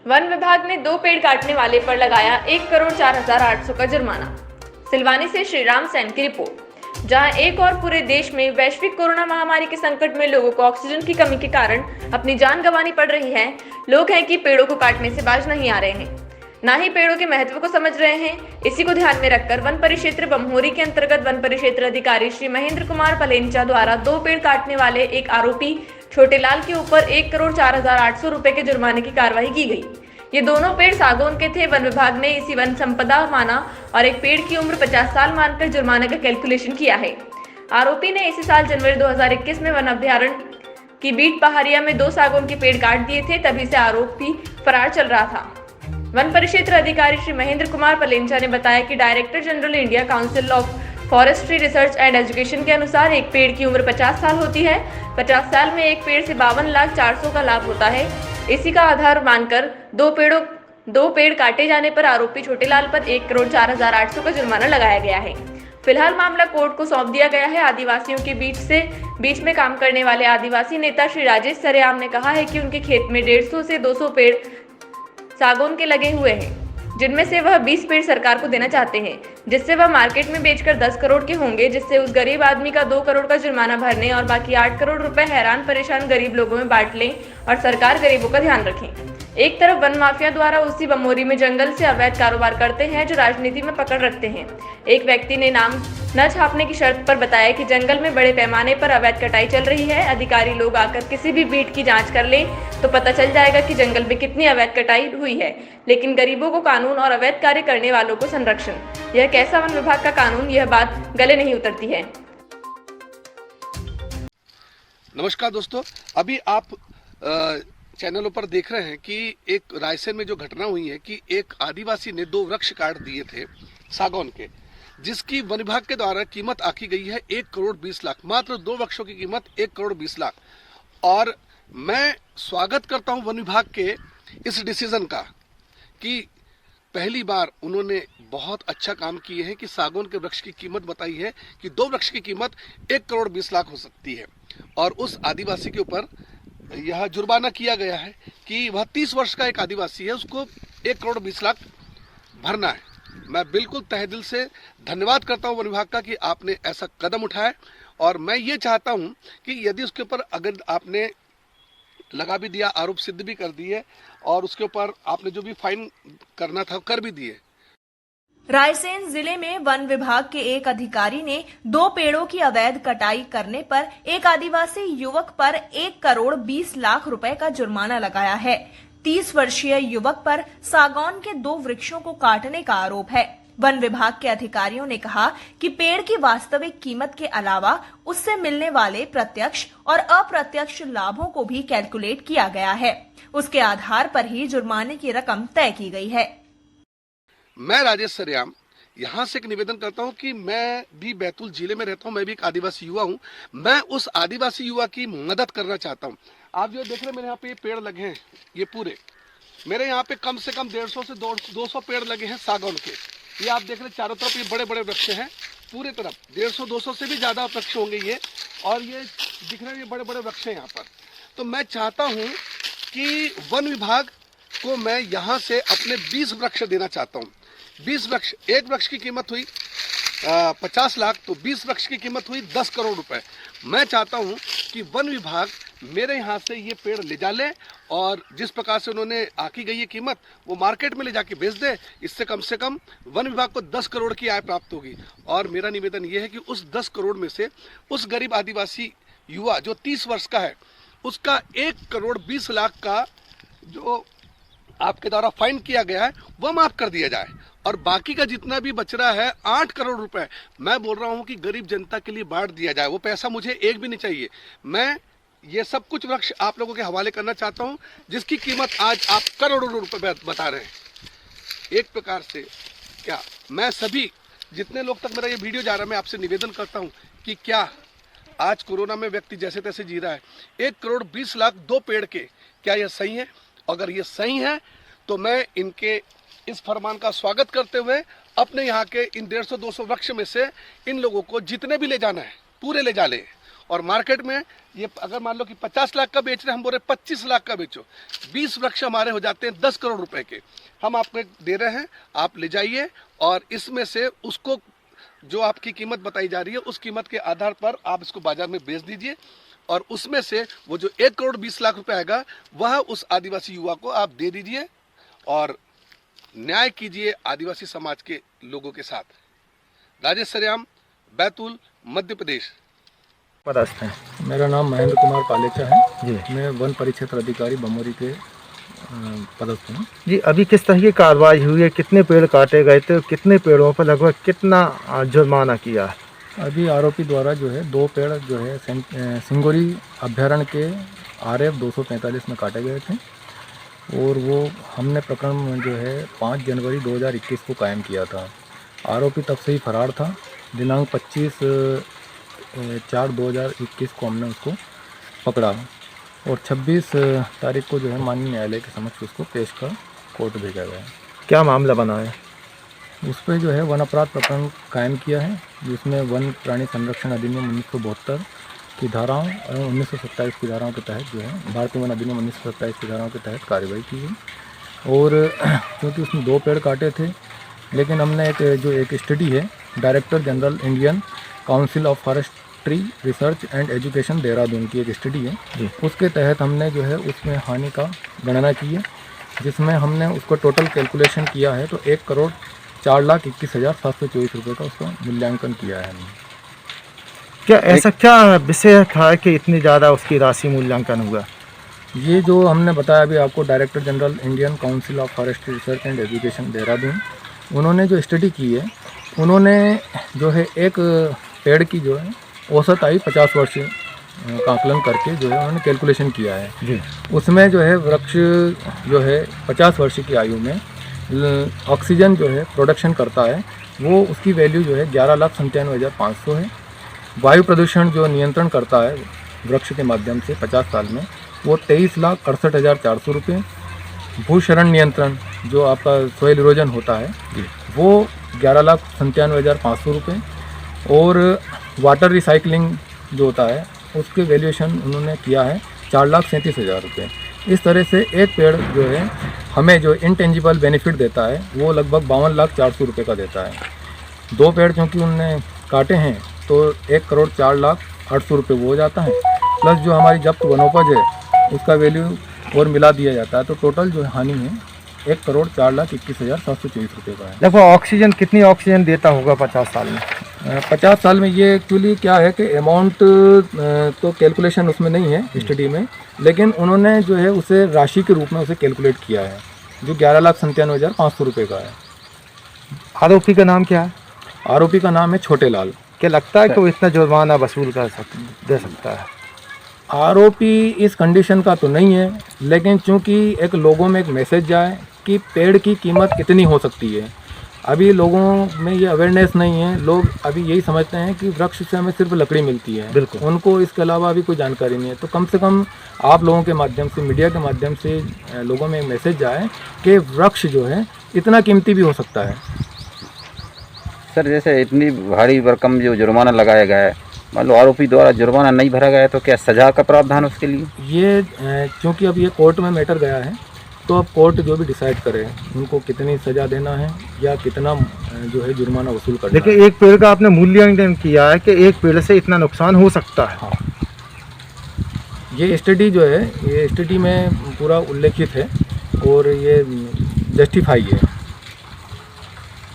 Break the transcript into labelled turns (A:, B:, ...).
A: One विभाग ने 2 पेड़ काटने वाले पर लगाया 1,04,800 का जुर्माना। सिलवानी से श्रीराम सैन की रिपोर्ट। जहां एक और पूरे देश में वैश्विक कोरोना महामारी के संकट में लोगों को ऑक्सीजन की कमी के कारण अपनी जान गंवानी पड़ रही है, लोग हैं कि पेड़ों को काटने से बाज नहीं आ रहे हैं, ना ही पेड़ों के महत्व को समझ रहे हैं। इसी को ध्यान में रखकर वन परिक्षेत्र बमहोरी के अंतर्गत वन परिक्षेत्र अधिकारी श्री महेंद्र कुमार पलेंचा द्वारा 2 पेड़ काटने वाले एक आरोपी छोटेलाल के ऊपर 1,04,800 रुपए के जुर्माने की कार्रवाई की गई। ये दोनों पेड़ सागौन के थे। वन विभाग ने इसी वन संपदा माना और एक पेड़ की उम्र 50 साल मानकर जुर्माने का कैलकुलेशन किया है। आरोपी ने इसी साल जनवरी 2021 में वन अभ्यारण्य की बीट पहाड़िया में 2 सागौन के पेड़ काट दिए थे। तभी से आरोपी फरार चल रहा था। वन परिक्षेत्र अधिकारी श्री महेंद्र कुमार पलेंचा ने बताया कि director general India council of forestry research and education के अनुसार एक पेड़ की उम्र 50 साल होती है। 50 साल में एक पेड़ से 52,04,000 का लाभ होता है। इसी का आधार मानकर 2 पेड़ काटे जाने पर आरोपी छोटेलाल पर 1,04,800 का जुर्माना लगाया गया है। फिलहाल मामला कोर्ट को सौंप दिया गया है। आदिवासियों के बीच में काम करने वाले आदिवासी नेता श्री राजेश सरेआम ने कहा है कि उनके खेत में 150 से 200 पेड़ सागौन के लगे हुए हैं, जिनमें से वह 20 पेड़ सरकार को देना चाहते हैं, जिससे वह मार्केट में बेचकर 10 करोड़ के होंगे, जिससे उस गरीब आदमी का 2 करोड़ का जुर्माना भरने और बाकी 8 करोड़ रुपए हैरान परेशान गरीब लोगों में बांट लें और सरकार गरीबों का ध्यान रखें। एक तरफ वन माफिया द्वारा उसी बमोरी में जंगल से अवैध कारोबार करते हैं जो राजनीति में पकड़ रखते हैं। एक व्यक्ति ने नाम न छापने की शर्त पर बताया कि जंगल में बड़े पैमाने पर अवैध कटाई चल रही है। अधिकारी लोग आकर किसी भी बीट की जांच कर लें तो पता चल जाएगा कि जंगल में कितनी अवैध कटाई हुई है, लेकिन गरीबों को कानून और अवैध कार्य करने वालों को संरक्षण। यह कैसा वन विभाग का कानून, यह बात गले नहीं उतरती है।
B: नमस्कार दोस्तों, अभी आप चैनलों पर देख रहे हैं कि एक रायसेन में जो घटना हुई है कि एक आदिवासी ने 2 वृक्ष काट दिए थे सागौन के, जिसकी वन विभाग के द्वारा कीमत आकी गई है 1,20,00,000। मात्र 2 वृक्षों की कीमत 1,20,00,000। और मैं स्वागत करता हूं वन विभाग के इस डिसीजन का कि पहली बार उन्होंने बहुत अच्छा काम किए हैं कि सागौन के वृक्ष की कीमत बताई है कि 2 वृक्ष की कीमत 1,20,00,000 हो सकती है। और उस आदिवासी के ऊपर यह जुर्माना किया गया है कि वह 30 वर्ष का एक आदिवासी है, उसको 1,20,00,000 भरना है। मैं बिल्कुल तहे दिल से धन्यवाद करता हूं वन विभाग का कि आपने ऐसा कदम उठाया। और मैं ये चाहता हूं कि यदि उसके ऊपर अगर आपने लगा भी दिया, आरोप सिद्ध भी कर दिए और उसके ऊपर आपने जो भी फाइन करना था कर भी दिए।
C: रायसेन जिले में वन विभाग के एक अधिकारी ने 2 पेड़ों की अवैध कटाई करने पर एक आदिवासी युवक पर 1,20,00,000 रुपए का जुर्माना लगाया है। 30 वर्षीय युवक पर सागौन के 2 वृक्षों को काटने का आरोप है। वन विभाग के अधिकारियों ने कहा कि पेड़ की वास्तविक कीमत के अलावा उससे मिलने वाले प्रत्यक्ष और अप्रत्यक्ष लाभों को भी कैलकुलेट किया गया है। उसके आधार पर ही जुर्माने की रकम तय की गई है।
B: मैं राजेश सरेआम यहाँ से एक निवेदन करता हूँ कि मैं भी बैतूल जिले में रहता हूँ, मैं भी एक आदिवासी युवा हूँ। मैं उस आदिवासी युवा की मदद करना चाहता हूँ। आप जो देख रहे हैं मेरे यहाँ पे ये पेड़ लगे हैं, ये पूरे मेरे यहाँ पे कम से कम 150 से 200 पेड़ लगे हैं सागौन के। ये आप देख रहे हैं चारों तरफ ये बड़े बड़े वृक्ष हैं, पूरे तरफ 150-200 से भी ज्यादा वृक्ष होंगे ये। और ये दिख रहे हैं ये बड़े बड़े वृक्ष हैं यहाँ पर। तो मैं चाहता हूँ कि वन विभाग को मैं यहाँ से अपने 20 वृक्ष देना चाहता हूँ। 20 वृक्ष, एक वृक्ष की कीमत हुई 50 लाख, तो 20 वृक्ष की कीमत हुई 10 करोड़ रुपए। मैं चाहता हूं कि वन विभाग मेरे यहाँ से ये पेड़ ले जा ले और जिस प्रकार से उन्होंने आकी गई ये कीमत वो मार्केट में ले जाके बेच दे। इससे कम से कम वन विभाग को 10 करोड़ की आय प्राप्त होगी। और मेरा निवेदन ये है कि उस 10 करोड़ में से उस गरीब आदिवासी युवा जो 30 वर्ष का है उसका 1,20,00,000 का जो आपके द्वारा फाइन किया गया है वह माफ कर दिया जाए और बाकी का जितना भी बच रहा है 8 करोड़ रुपए मैं बोल रहा हूं कि गरीब जनता के लिए बांट दिया जाए। वो पैसा मुझे एक भी नहीं चाहिए। मैं ये सब कुछ वृक्ष आप लोगों के हवाले करना चाहता हूं जिसकी कीमत आज आप करोड़ों रुपए बता रहे हैं। एक प्रकार से क्या मैं सभी जितने लोग तक मेरा ये वीडियो जा रहा है मैं आपसे निवेदन करता हूं कि क्या आज कोरोना में व्यक्ति जैसे तैसे जी रहा है, 1,20,00,000 2 पेड़ के, क्या यह सही है? अगर ये सही है तो मैं इनके इस फरमान का स्वागत करते हुए अपने यहाँ के इन 150-200 वृक्ष में से इन लोगों को जितने भी ले जाना है पूरे ले जा ले और मार्केट में ये अगर मान लो कि 50 लाख का बेच रहे हैं, हम बोल रहे 25 लाख का बेचो, 20 वृक्ष हमारे हो जाते हैं 10 करोड़ रुपए के, हम आपको दे रहे हैं, आप ले जाइए और इसमें से उसको जो आपकी कीमत बताई जा रही है उस कीमत के आधार पर आप इसको बाजार में बेच दीजिए और उसमें से वो जो 1 करोड़ 20 लाख रुपए आएगा वह उस आदिवासी युवा को आप दे दीजिए और न्याय कीजिए आदिवासी समाज के लोगों के साथ। राजेश सरेआम, बैतूल, मध्य प्रदेश।
D: पदस्थ हैं।
E: मेरा नाम महेंद्र कुमार कालेचा है
D: जी
E: मैं वन परिक्षेत्र अधिकारी बमोरी के पदस्थ हूँ।
D: जी, अभी किस तरह की कार्रवाई हुई है, कितने पेड़ काटे गए थे, कितने पेड़ों पर लगभग कितना जुर्माना किया है?
E: अभी आरोपी द्वारा जो है 2 पेड़ जो है सिंगोली अभ्यारण्य के RF 245 में काटे गए थे और वो हमने प्रकरण जो है 5 जनवरी 2021 को कायम किया था। आरोपी तब से ही फरार था। दिनांक 25/4/2021 को हमने उसको पकड़ा और 26 तारीख को जो है माननीय न्यायालय के समक्ष उसको पेश कर कोर्ट भेजा गया।
D: क्या मामला बना है?
E: उस पर जो है वन अपराध प्रकरण कायम किया है जिसमें वन प्राणी संरक्षण अधिनियम 1972 की धाराओं और 1927 की धाराओं के तहत जो है भारतीय वन अधिनियम 1927 की धाराओं के तहत कार्रवाई की गई। और क्योंकि उसमें 2 पेड़ काटे थे, लेकिन हमने एक स्टडी है director general Indian council of forestry research and education Dehradun की एक स्टडी है, उसके तहत हमने जो है उसमें हानि का गणना की है, जिसमें हमने उसको टोटल कैलकुलेशन किया है तो 1,04,21,724 रुपये का उसका मूल्यांकन किया है हमने।
D: क्या ऐसा क्या विषय था कि इतनी ज़्यादा उसकी राशि मूल्यांकन हुआ?
E: ये जो हमने बताया अभी आपको director general Indian council of forestry research and education Dehradun, उन्होंने जो स्टडी की है उन्होंने जो है एक पेड़ की जो है औसत आयु 50 वर्ष का आकलन करके जो है उन्होंने कैलकुलेशन किया है
D: जी।
E: उसमें जो है वृक्ष जो है 50 वर्ष की आयु में ऑक्सीजन जो है प्रोडक्शन करता है वो उसकी वैल्यू जो है 11,97,500 है। वायु प्रदूषण जो नियंत्रण करता है वृक्ष के माध्यम से 50 साल में वो 23,68,400 रुपये। भूशरण नियंत्रण जो आपका सॉइल इरोजन होता है वो 11,97,500 रुपये। और वाटर रिसाइकलिंग जो होता है उसके वैल्यूएशन उन्होंने किया है 4,37,000 रुपये। इस तरह से एक पेड़ जो है हमें जो इंटेंजिबल बेनिफिट देता है वो लगभग 52,04,00,000 रुपये का देता है। 2 पेड़ क्योंकि उनने काटे हैं तो 1,04,08,00,000 रुपये वो हो जाता है, प्लस जो हमारी जब्त वनोपज है उसका वैल्यू और मिला दिया जाता है तो टोटल जो हानि है 1,04,21,724 रुपये का है।
D: लगभग ऑक्सीजन कितनी ऑक्सीजन देता होगा 50 साल में?
E: 50 साल में ये एक्चुअली क्या है कि अमाउंट तो कैलकुलेशन उसमें नहीं है स्टडी में, लेकिन उन्होंने जो है उसे राशि के रूप में उसे कैलकुलेट किया है जो 11,97,500 रुपये का है।
D: आरोपी का नाम क्या है?
E: आरोपी का नाम है छोटे लाल।
D: क्या लगता है कि वो इतना जुर्माना वसूल दे सकता है?
E: आरोपी इस कंडीशन का तो नहीं है, लेकिन चूंकि एक लोगों में एक मैसेज जाए कि पेड़ की कीमत कितनी हो सकती है, अभी लोगों में ये अवेयरनेस नहीं है। लोग अभी यही समझते हैं कि वृक्ष से हमें सिर्फ लकड़ी मिलती है,
D: बिल्कुल।
E: उनको इसके अलावा अभी कोई जानकारी नहीं है। तो कम से कम आप लोगों के माध्यम से, मीडिया के माध्यम से लोगों में एक मैसेज जाए कि वृक्ष जो है इतना कीमती भी हो सकता है।
F: सर, जैसे इतनी भारी भरकम जो जुर्माना लगाया गया है, मान लो आरोपी द्वारा जुर्माना नहीं भरा गया तो क्या सजा का प्रावधान उसके लिए?
E: ये चूँकि अब ये कोर्ट में मैटर गया है तो अब कोर्ट जो भी डिसाइड करे उनको कितनी सज़ा देना है या कितना जो है जुर्माना वसूल करना है।
D: देखिए, एक पेड़ का आपने मूल्यांकन किया है कि एक पेड़ से इतना नुकसान हो सकता है।
E: हाँ, ये स्टडी जो है ये स्टडी में पूरा उल्लेखित है और ये जस्टिफाई है।